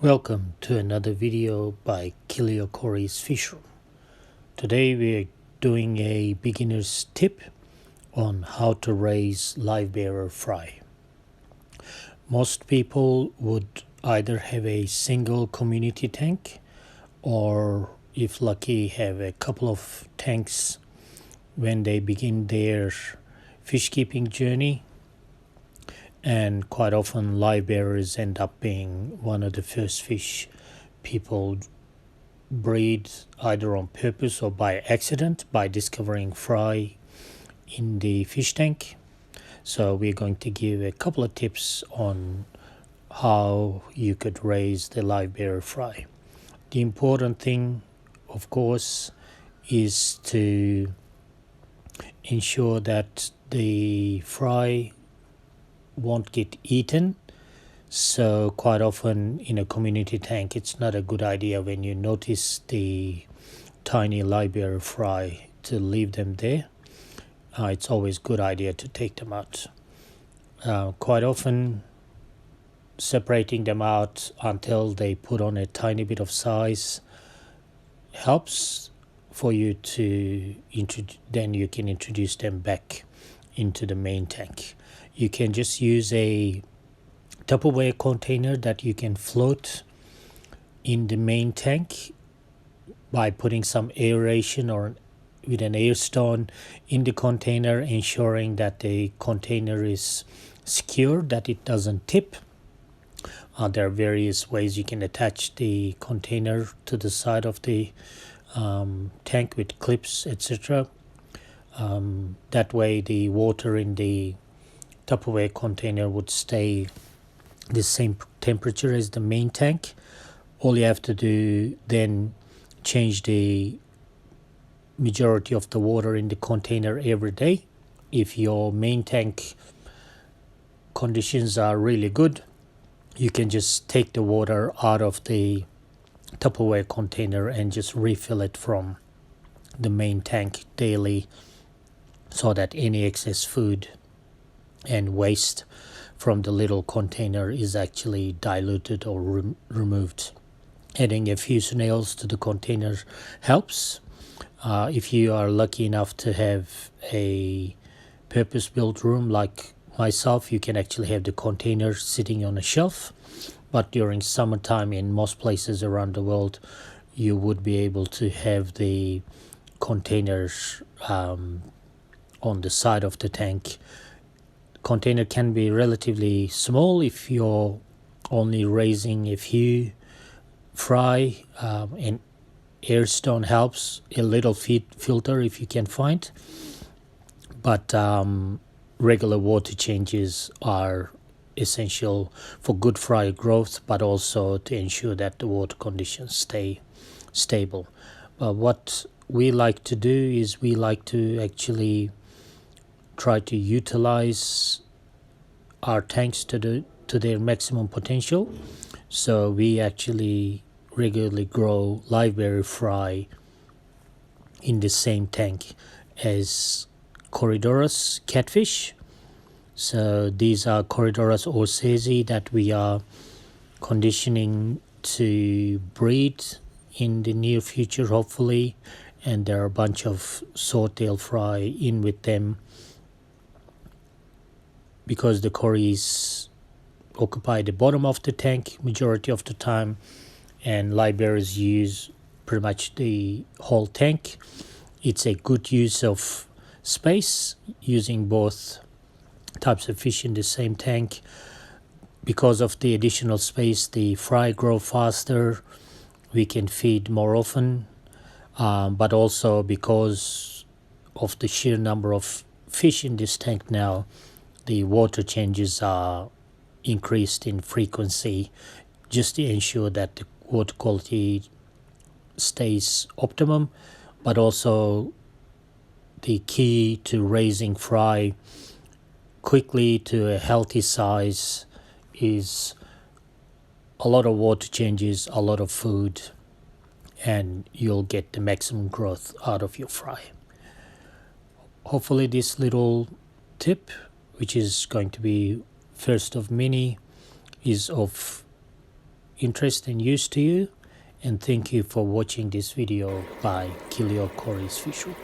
Welcome to another video by Kilio Corey's Fish Room. Today we're doing a beginner's tip on how to raise Livebearer fry. Most people would either have a single community tank or, if lucky, have a couple of tanks when they begin their fish keeping journey. And quite often Livebearers end up being one of the first fish people breed, either on purpose or by accident, by discovering fry in the fish tank. So we're going to give a couple of tips on how you could raise the Livebearer fry. The important thing, of course, is to ensure that the fry won't get eaten. So quite often in a community tank, it's not a good idea when you notice the tiny Livebearer fry to leave them there. It's always a good idea to take them out. Quite often separating them out until they put on a tiny bit of size helps for you to then you can introduce them back into the main tank. You can just use a Tupperware container that you can float in the main tank by putting some aeration or with an air stone in the container, ensuring that the container is secure, that it doesn't tip. There are various ways you can attach the container to the side of the tank with clips, etc. That way the water in the Tupperware container would stay the same temperature as the main tank. All you have to do then change the majority of the water in the container every day. If your main tank conditions are really good, you can just take the water out of the Tupperware container and just refill it from the main tank daily, so that any excess food and waste from the little container is actually diluted or removed. Adding a few snails to the container helps. If you are lucky enough to have a purpose-built room like myself, you can actually have the container sitting on a shelf. But during summertime in most places around the world, you would be able to have the containers on the side of the tank. Container can be relatively small if you're only raising a few fry, and air stone helps, a little filter if you can find, but regular water changes are essential for good fry growth, but also to ensure that the water conditions stay stable. What we like to do is we like to actually try to utilize our tanks to their maximum potential. So we actually regularly grow Livebearer fry in the same tank as Corydoras catfish. So these are Corydoras orsesi that we are conditioning to breed in the near future, hopefully, and there are a bunch of swordtail fry in with them, because the Corys occupy the bottom of the tank majority of the time, and Livebearers use pretty much the whole tank. It's a good use of space, using both types of fish in the same tank. Because of the additional space, the fry grow faster, we can feed more often, but also because of the sheer number of fish in this tank now, the water changes are increased in frequency just to ensure that the water quality stays optimum. But also the key to raising fry quickly to a healthy size is a lot of water changes, a lot of food, and you'll get the maximum growth out of your fry. Hopefully this little tip, which is going to be first of many, is of interest and use to you, and thank you for watching this video by Corey's Fisher.